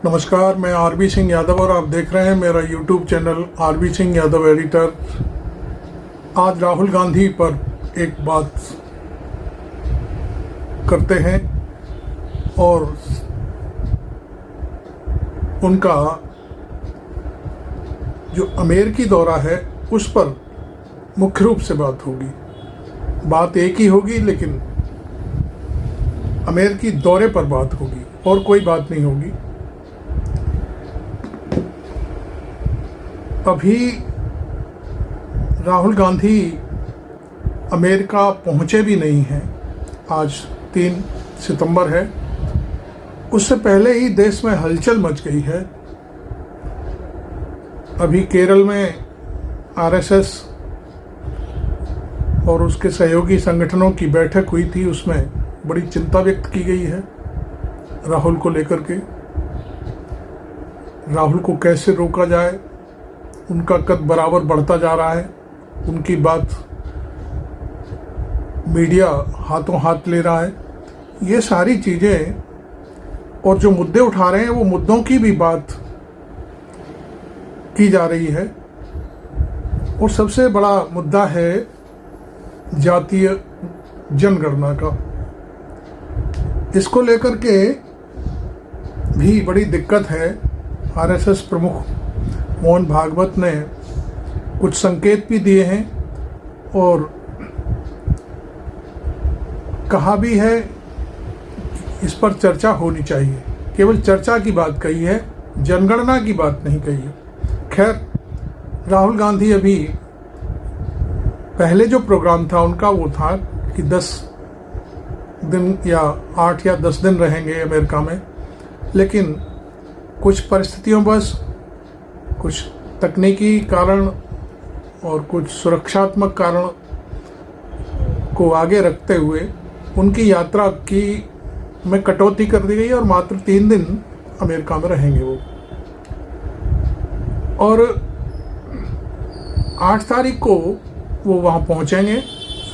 नमस्कार, मैं आरबी सिंह यादव और आप देख रहे हैं मेरा YouTube channel RB Singh Yadav editor. आज राहुल गांधी पर एक बात करते हैं और उनका जो अमेरिकी दौरा है उस पर मुख्य रूप से बात होगी। बात एक ही होगी लेकिन अमेरिकी दौरे पर बात होगी और कोई बात नहीं होगी। अभी राहुल गांधी अमेरिका पहुंचे भी नहीं हैं। आज 3 सितंबर है। उससे पहले ही देश में हलचल मच गई है। अभी केरल में आरएसएस और उसके सहयोगी संगठनों की बैठक हुई थी। उसमें बड़ी चिंता व्यक्त की गई है राहुल को लेकर के। राहुल को कैसे रोका जाए, उनका कद बराबर बढ़ता जा रहा है। उनकी बात मीडिया हाथों हाथ ले रहा है। ये सारी चीज़ें और जो मुद्दे उठा रहे हैं वो मुद्दों की भी बात की जा रही है। और सबसे बड़ा मुद्दा है जातीय जनगणना का। इसको लेकर के भी बड़ी दिक्कत है। आरएसएस प्रमुख मोहन भागवत ने कुछ संकेत भी दिए हैं और कहा भी है इस पर चर्चा होनी चाहिए। केवल चर्चा की बात कही है, जनगणना की बात नहीं कही है। खैर, राहुल गांधी अभी पहले जो प्रोग्राम था उनका वो था कि 10 दिन या 8 या 10 दिन रहेंगे अमेरिका में, लेकिन कुछ परिस्थितियों बस कुछ तकनीकी कारण और कुछ सुरक्षात्मक कारण को आगे रखते हुए उनकी यात्रा की में कटौती कर दी गई और मात्र 3 दिन अमेरिका में रहेंगे वो। और 8 तारीख को वो वहाँ पहुँचेंगे,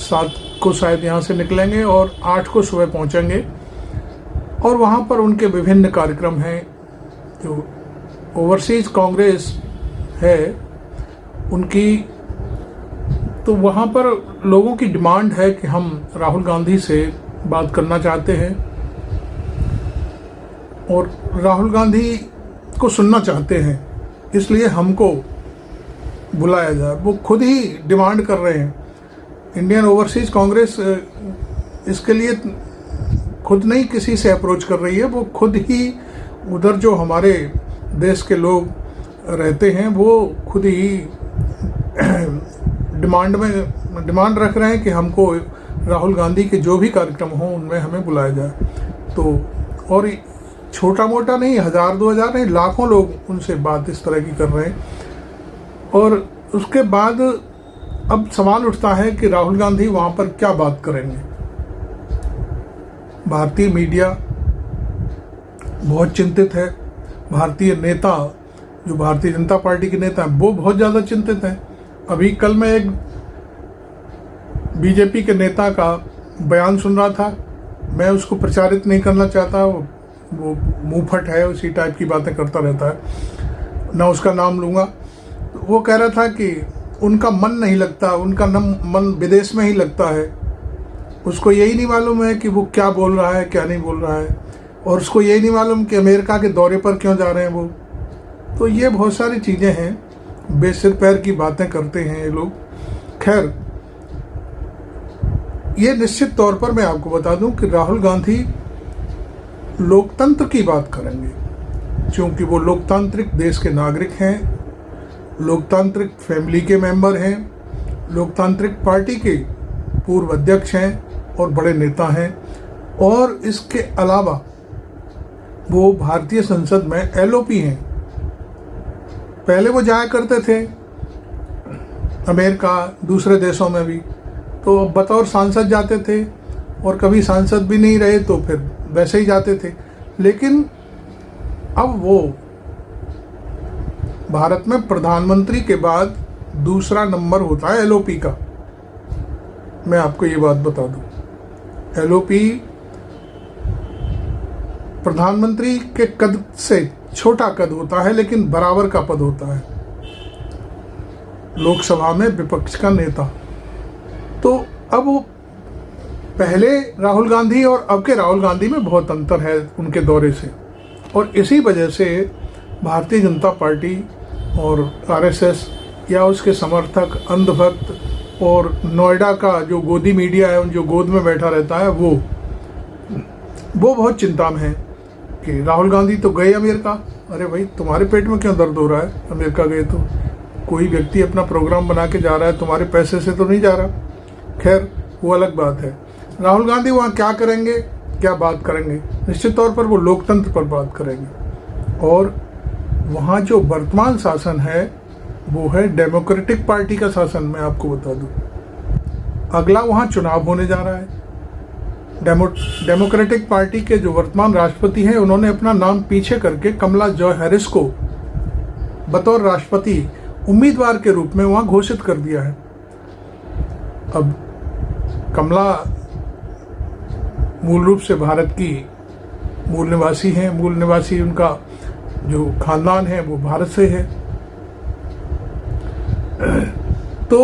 7 को शायद यहाँ से निकलेंगे और 8 को सुबह पहुँचेंगे। और वहाँ पर उनके विभिन्न कार्यक्रम हैं। जो ओवरसीज कांग्रेस है उनकी, तो वहाँ पर लोगों की डिमांड है कि हम राहुल गांधी से बात करना चाहते हैं और राहुल गांधी को सुनना चाहते हैं, इसलिए हमको बुलाया जाए। वो खुद ही डिमांड कर रहे हैं। इंडियन ओवरसीज कांग्रेस इसके लिए खुद नहीं किसी से अप्रोच कर रही है। वो खुद ही उधर जो हमारे देश के लोग रहते हैं वो खुद ही डिमांड रख रहे हैं कि हमको राहुल गांधी के जो भी कार्यक्रम हों उनमें हमें बुलाया जाए। तो और छोटा मोटा नहीं, 1000-2000 नहीं, लाखों लोग उनसे बात इस तरह की कर रहे हैं। और उसके बाद अब सवाल उठता है कि राहुल गांधी वहाँ पर क्या बात करेंगे। भारतीय मीडिया बहुत चिंतित है। भारतीय नेता, जो भारतीय जनता पार्टी के नेता हैं, वो बहुत ज़्यादा चिंतित हैं। अभी कल मैं एक बीजेपी के नेता का बयान सुन रहा था। मैं उसको प्रचारित नहीं करना चाहता, वो मुंहफट है, उसी टाइप की बातें करता रहता है, ना उसका नाम लूँगा। वो कह रहा था कि उनका मन नहीं लगता, उनका मन विदेश में ही लगता है। उसको यही नहीं मालूम है कि वो क्या बोल रहा है, क्या नहीं बोल रहा है, और उसको यही नहीं मालूम कि अमेरिका के दौरे पर क्यों जा रहे हैं वो। तो ये बहुत सारी चीज़ें हैं, बेसिर पैर की बातें करते हैं ये लोग। खैर, ये निश्चित तौर पर मैं आपको बता दूं कि राहुल गांधी लोकतंत्र की बात करेंगे, क्योंकि वो लोकतांत्रिक देश के नागरिक हैं, लोकतांत्रिक फैमिली के मेंबर हैं, लोकतांत्रिक पार्टी के पूर्व अध्यक्ष हैं और बड़े नेता हैं। और इसके अलावा वो भारतीय संसद में एलओपी हैं। पहले वो जाया करते थे अमेरिका, दूसरे देशों में भी, तो बतौर सांसद जाते थे और कभी सांसद भी नहीं रहे तो फिर वैसे ही जाते थे। लेकिन अब वो भारत में प्रधानमंत्री के बाद दूसरा नंबर होता है एलओपी का। मैं आपको ये बात बता दूं, एलओपी प्रधानमंत्री के कद से छोटा कद होता है, लेकिन बराबर का पद होता है, लोकसभा में विपक्ष का नेता। तो अब वो पहले राहुल गांधी और अब के राहुल गांधी में बहुत अंतर है उनके दौरे से, और इसी वजह से भारतीय जनता पार्टी और आरएसएस या उसके समर्थक, अंधभक्त और नोएडा का जो गोदी मीडिया है, जो गोद में बैठा रहता है, वो बहुत चिंता में है कि राहुल गांधी तो गए अमेरिका। अरे भाई, तुम्हारे पेट में क्यों दर्द हो रहा है? अमेरिका गए तो कोई व्यक्ति अपना प्रोग्राम बना के जा रहा है, तुम्हारे पैसे से तो नहीं जा रहा। खैर, वो अलग बात है। राहुल गांधी वहाँ क्या करेंगे, क्या बात करेंगे? निश्चित तौर पर वो लोकतंत्र पर बात करेंगे, और वहाँ जो वर्तमान शासन है वो है डेमोक्रेटिक पार्टी का शासन। मैं आपको बता दूं, अगला वहाँ चुनाव होने जा रहा है। डेमोक्रेटिक पार्टी के जो वर्तमान राष्ट्रपति हैं, उन्होंने अपना नाम पीछे करके कमला जॉय हैरिस को बतौर राष्ट्रपति उम्मीदवार के रूप में वहाँ घोषित कर दिया है। अब कमला मूल रूप से भारत की मूल निवासी हैं, मूल निवासी उनका जो खानदान है वो भारत से है। तो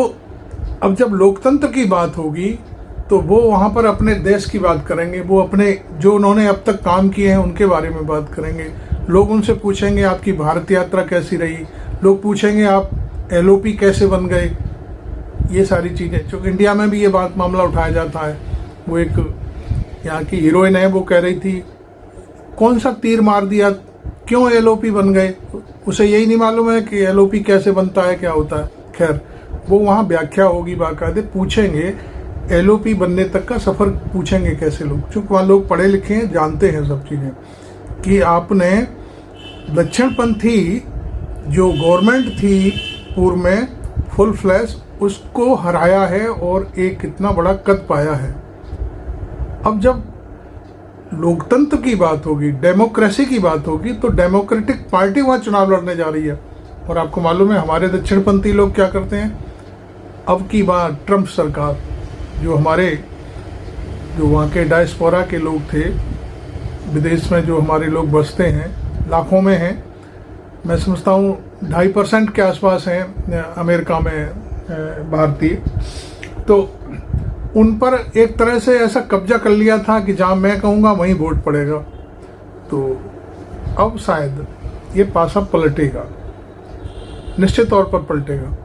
अब जब लोकतंत्र की बात होगी तो वो वहाँ पर अपने देश की बात करेंगे, वो अपने जो उन्होंने अब तक काम किए हैं उनके बारे में बात करेंगे। लोग उनसे पूछेंगे आपकी भारत यात्रा कैसी रही, लोग पूछेंगे आप एलओपी कैसे बन गए, ये सारी चीज़ें। जो इंडिया में भी ये बात मामला उठाया जाता है। वो एक यहाँ की हीरोइन है, वो कह रही थी कौन सा तीर मार दिया, क्यों एलओपी बन गए, उसे यही नहीं मालूम है कि एलओपी कैसे बनता है, क्या होता है। खैर, वो वहाँ व्याख्या होगी, बाकायदे पूछेंगे, एलओपी बनने तक का सफ़र पूछेंगे कैसे लोग, चूँकि वहाँ लोग पढ़े लिखे हैं, जानते हैं सब चीज़ें, कि आपने दक्षिणपंथी जो गवर्नमेंट थी पूर्व में फुल फ्लैश, उसको हराया है और एक कितना बड़ा कद पाया है। अब जब लोकतंत्र की बात होगी, डेमोक्रेसी की बात होगी, तो डेमोक्रेटिक पार्टी वहाँ चुनाव लड़ने जा रही है। और आपको मालूम है हमारे दक्षिणपंथी लोग क्या करते हैं, अब की बार ट्रंप सरकार, जो वहाँ के डायस्पोरा के लोग थे, विदेश में जो हमारे लोग बसते हैं, लाखों में हैं, मैं समझता हूँ 2.5% के आसपास हैं अमेरिका में भारतीय, तो उन पर एक तरह से ऐसा कब्जा कर लिया था कि जहाँ मैं कहूँगा वहीं वोट पड़ेगा। तो अब शायद ये पासा पलटेगा, निश्चित तौर पर पलटेगा।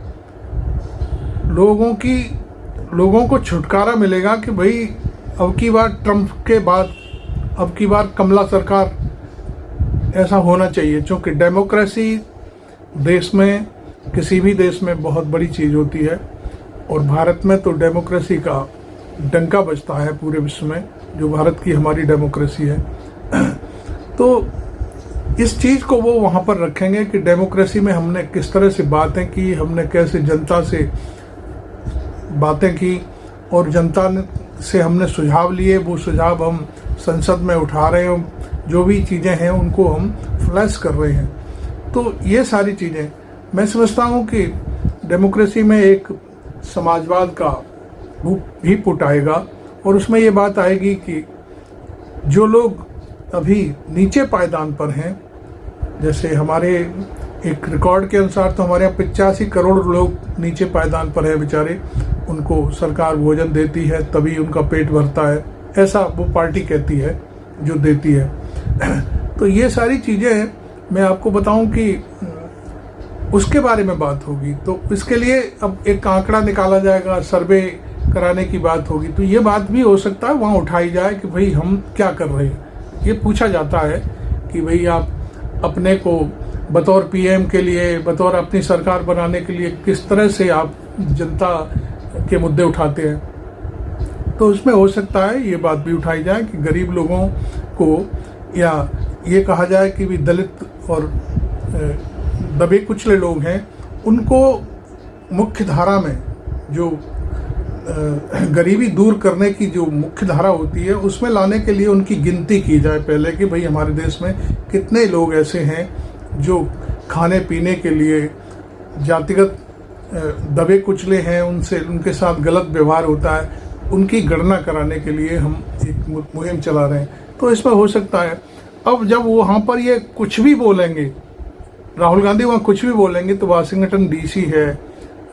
लोगों को छुटकारा मिलेगा कि भाई अब की बार ट्रंप के बाद अब की बार कमला सरकार, ऐसा होना चाहिए। क्योंकि डेमोक्रेसी देश में, किसी भी देश में बहुत बड़ी चीज़ होती है, और भारत में तो डेमोक्रेसी का डंका बजता है पूरे विश्व में, जो भारत की हमारी डेमोक्रेसी है। तो इस चीज़ को वो वहाँ पर रखेंगे कि डेमोक्रेसी में हमने किस तरह से बातें की, हमने कैसे जनता से बातें की, और जनता से हमने सुझाव लिए, वो सुझाव हम संसद में उठा रहे हैं, जो भी चीज़ें हैं उनको हम फ्लैश कर रहे हैं। तो ये सारी चीज़ें मैं समझता हूँ कि डेमोक्रेसी में एक समाजवाद का भी पुट आएगा, और उसमें ये बात आएगी कि जो लोग अभी नीचे पायदान पर हैं, जैसे हमारे एक रिकॉर्ड के अनुसार तो हमारे यहाँ 85 करोड़ लोग नीचे पायदान पर हैं बेचारे, उनको सरकार भोजन देती है तभी उनका पेट भरता है, ऐसा वो पार्टी कहती है जो देती है। तो ये सारी चीज़ें मैं आपको बताऊं कि उसके बारे में बात होगी, तो इसके लिए अब एक आंकड़ा निकाला जाएगा, सर्वे कराने की बात होगी। तो ये बात भी हो सकता है वहाँ उठाई जाए कि भाई हम क्या कर रहे हैं। ये पूछा जाता है कि भाई आप अपने को बतौर पीएम के लिए, बतौर अपनी सरकार बनाने के लिए किस तरह से आप जनता के मुद्दे उठाते हैं। तो उसमें हो सकता है ये बात भी उठाई जाए कि गरीब लोगों को, या ये कहा जाए कि भी दलित और दबे कुचले लोग हैं, उनको मुख्य धारा में, जो गरीबी दूर करने की जो मुख्य धारा होती है, उसमें लाने के लिए उनकी गिनती की जाए पहले कि भाई हमारे देश में कितने लोग ऐसे हैं जो खाने पीने के लिए जातिगत दबे कुचले हैं, उनके साथ गलत व्यवहार होता है, उनकी गणना कराने के लिए हम एक मुहिम चला रहे हैं। तो इसमें हो सकता है अब जब वहाँ पर ये कुछ भी बोलेंगे, राहुल गांधी वहाँ कुछ भी बोलेंगे, तो वाशिंगटन डीसी है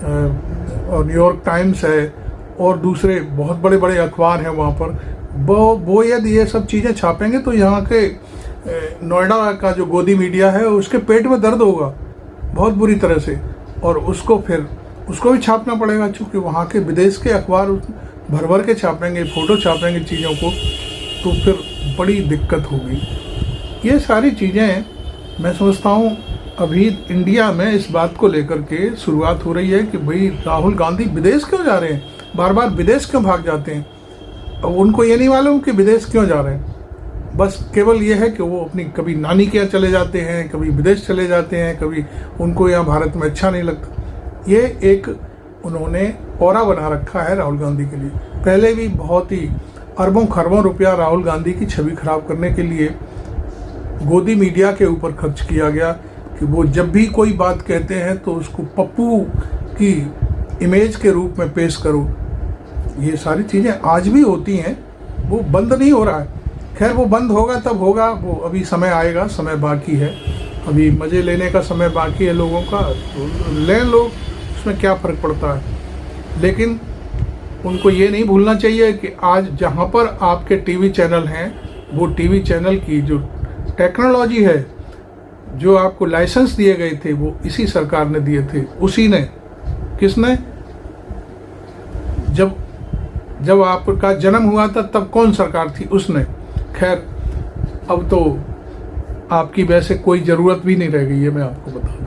और न्यूयॉर्क टाइम्स है और दूसरे बहुत बड़े बड़े अखबार हैं वहाँ पर, वो यदि ये सब चीज़ें छापेंगे तो यहाँ के नोएडा का जो गोदी मीडिया है उसके पेट में दर्द होगा बहुत बुरी तरह से, और उसको भी छापना पड़ेगा, क्योंकि वहाँ के विदेश के अखबार भर भर के छापेंगे, फ़ोटो छापेंगे चीज़ों को, तो फिर बड़ी दिक्कत होगी। ये सारी चीज़ें मैं समझता हूँ अभी इंडिया में इस बात को लेकर के शुरुआत हो रही है कि भाई राहुल गांधी विदेश क्यों जा रहे हैं, बार बार विदेश क्यों भाग जाते हैं। अब उनको ये नहीं मालूम कि विदेश क्यों जा रहे हैं, बस केवल ये है कि वो अपनी कभी नानी के यहाँ चले जाते हैं, कभी विदेश चले जाते हैं, कभी उनको यहाँ भारत में अच्छा नहीं लगता। ये एक उन्होंने ऑरा बना रखा है राहुल गांधी के लिए। पहले भी बहुत ही अरबों खरबों रुपया राहुल गांधी की छवि खराब करने के लिए गोदी मीडिया के ऊपर खर्च किया गया कि वो जब भी कोई बात कहते हैं तो उसको पप्पू की इमेज के रूप में पेश करो। ये सारी चीज़ें आज भी होती हैं, वो बंद नहीं हो रहा है। खैर वो बंद होगा तब होगा, वो अभी समय आएगा, समय बाकी है, अभी मज़े लेने का समय बाकी है लोगों का, तो लें लोग, उसमें क्या फ़र्क पड़ता है। लेकिन उनको ये नहीं भूलना चाहिए कि आज जहाँ पर आपके टीवी चैनल हैं, वो टीवी चैनल की जो टेक्नोलॉजी है, जो आपको लाइसेंस दिए गए थे, वो इसी सरकार ने दिए थे। उसी ने, किसने, जब आपका जन्म हुआ था तब कौन सरकार थी, उसने। खैर अब तो आपकी वैसे कोई ज़रूरत भी नहीं रह गई है, मैं आपको बता दूं।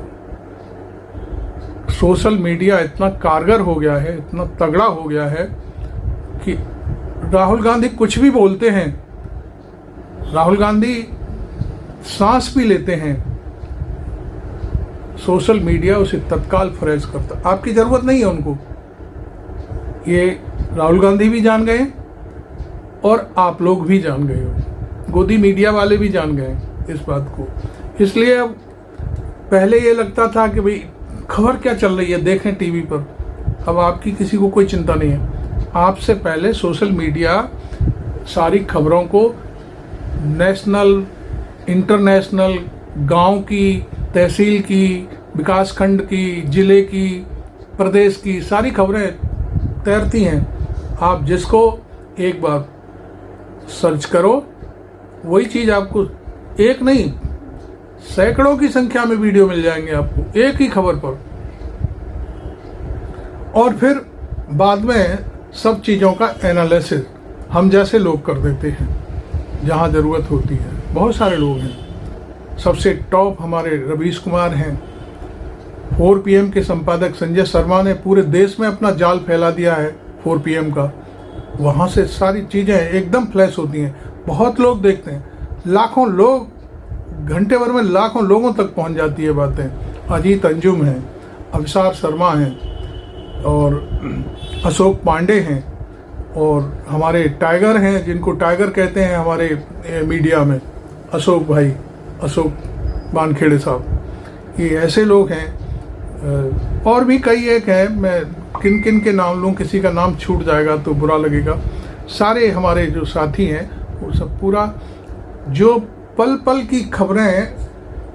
सोशल मीडिया इतना कारगर हो गया है, इतना तगड़ा हो गया है कि राहुल गांधी कुछ भी बोलते हैं, राहुल गांधी सांस भी लेते हैं, सोशल मीडिया उसे तत्काल फ्रेज करता। आपकी ज़रूरत नहीं है उनको, ये राहुल गांधी भी जान गए और आप लोग भी जान गए हो, गोदी मीडिया वाले भी जान गए इस बात को। इसलिए अब पहले ये लगता था कि भाई खबर क्या चल रही है देखें टीवी पर, अब आपकी किसी को कोई चिंता नहीं है। आपसे पहले सोशल मीडिया सारी खबरों को नेशनल, इंटरनेशनल, गांव की, तहसील की, विकासखंड की, जिले की, प्रदेश की सारी खबरें तैरती हैं। आप जिसको एक बार सर्च करो, वही चीज़ आपको एक नहीं सैकड़ों की संख्या में वीडियो मिल जाएंगे आपको एक ही खबर पर। और फिर बाद में सब चीज़ों का एनालिसिस हम जैसे लोग कर देते हैं जहाँ ज़रूरत होती है। बहुत सारे लोग हैं, सबसे टॉप हमारे रवीश कुमार हैं, 4 PM के संपादक संजय शर्मा ने पूरे देश में अपना जाल फैला दिया है 4 PM का। वहाँ से सारी चीज़ें एकदम फ्लैश होती हैं, बहुत लोग देखते हैं, लाखों लोग, घंटे भर में लाखों लोगों तक पहुँच जाती है बातें। अजीत अंजुम हैं, अभिसार शर्मा हैं और अशोक पांडे हैं और हमारे टाइगर हैं, जिनको टाइगर कहते हैं हमारे मीडिया में, अशोक भाई, अशोक वानखेड़े साहब। ये ऐसे लोग हैं और भी कई एक हैं, मैं किन किन के नाम लूँ, किसी का नाम छूट जाएगा तो बुरा लगेगा। सारे हमारे जो साथी हैं वो सब पूरा जो पल पल की खबरें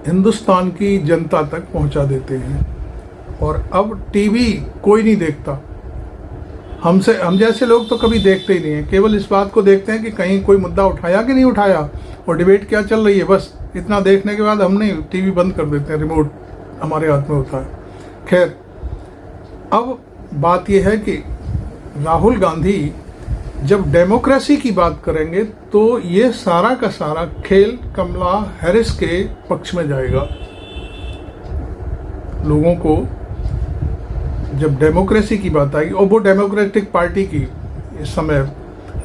हिंदुस्तान की जनता तक पहुंचा देते हैं। और अब टीवी कोई नहीं देखता, हम जैसे लोग तो कभी देखते ही नहीं हैं, केवल इस बात को देखते हैं कि कहीं कोई मुद्दा उठाया कि नहीं उठाया और डिबेट क्या चल रही है, बस इतना देखने के बाद हमने टीवी बंद कर देते हैं, रिमोट हमारे हाथ में होता है। खैर अब बात यह है कि राहुल गांधी जब डेमोक्रेसी की बात करेंगे तो ये सारा का सारा खेल कमला हैरिस के पक्ष में जाएगा। लोगों को जब डेमोक्रेसी की बात आएगी, और वो डेमोक्रेटिक पार्टी की इस समय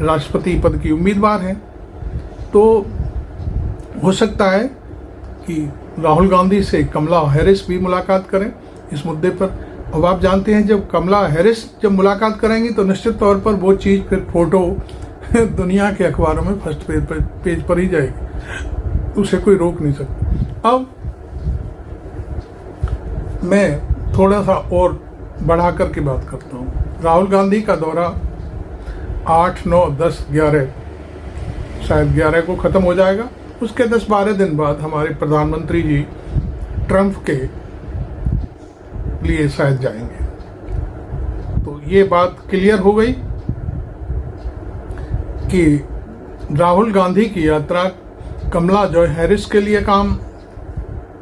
राष्ट्रपति पद की उम्मीदवार हैं, तो हो सकता है कि राहुल गांधी से कमला हैरिस भी मुलाकात करें इस मुद्दे पर। अब आप जानते हैं जब कमला हैरिस जब मुलाकात करेंगी तो निश्चित तौर पर वो चीज़ फिर फोटो दुनिया के अखबारों में फर्स्ट पेज पर ही जाएगी, उसे कोई रोक नहीं सकता। अब मैं थोड़ा सा और बढ़ा कर के बात करता हूँ। राहुल गांधी का दौरा 8, 9, 10, 11 शायद 11 को ख़त्म हो जाएगा उसके 10-12 दिन बाद हमारे प्रधानमंत्री जी ट्रंप के लिए शायद जाएंगे। तो ये बात क्लियर हो गई कि राहुल गांधी की यात्रा कमला जॉय हैरिस के लिए काम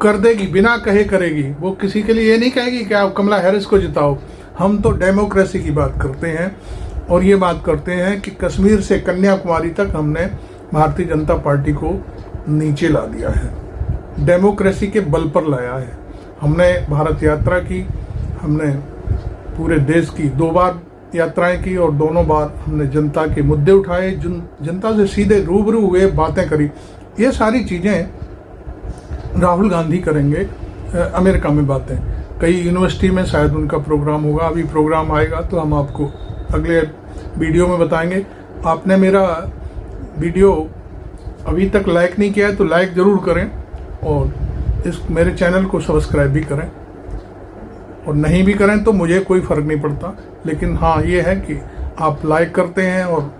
कर देगी, बिना कहे करेगी। वो किसी के लिए ये नहीं कहेगी कि आप कमला हैरिस को जिताओ। हम तो डेमोक्रेसी की बात करते हैं और ये बात करते हैं कि कश्मीर से कन्याकुमारी तक हमने भारतीय जनता पार्टी को नीचे ला दिया है, डेमोक्रेसी के बल पर लाया है। हमने भारत यात्रा की, हमने पूरे देश की 2 बार यात्राएं की और दोनों बार हमने जनता के मुद्दे उठाए, जनता से सीधे रूबरू हुए, बातें करी। ये सारी चीज़ें राहुल गांधी करेंगे अमेरिका में बातें। कई यूनिवर्सिटी में शायद उनका प्रोग्राम होगा, अभी प्रोग्राम आएगा तो हम आपको अगले वीडियो में बताएंगे। आपने मेरा वीडियो अभी तक लाइक नहीं किया है तो लाइक ज़रूर करें और इस मेरे चैनल को सब्सक्राइब भी करें, और नहीं भी करें तो मुझे कोई फ़र्क नहीं पड़ता। लेकिन हाँ, ये है कि आप लाइक करते हैं और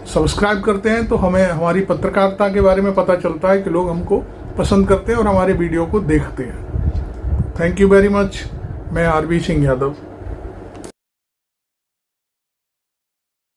सब्सक्राइब करते हैं तो हमें हमारी पत्रकारिता के बारे में पता चलता है कि लोग हमको पसंद करते हैं और हमारे वीडियो को देखते हैं। Thank you very much. मैं आरबी सिंह यादव।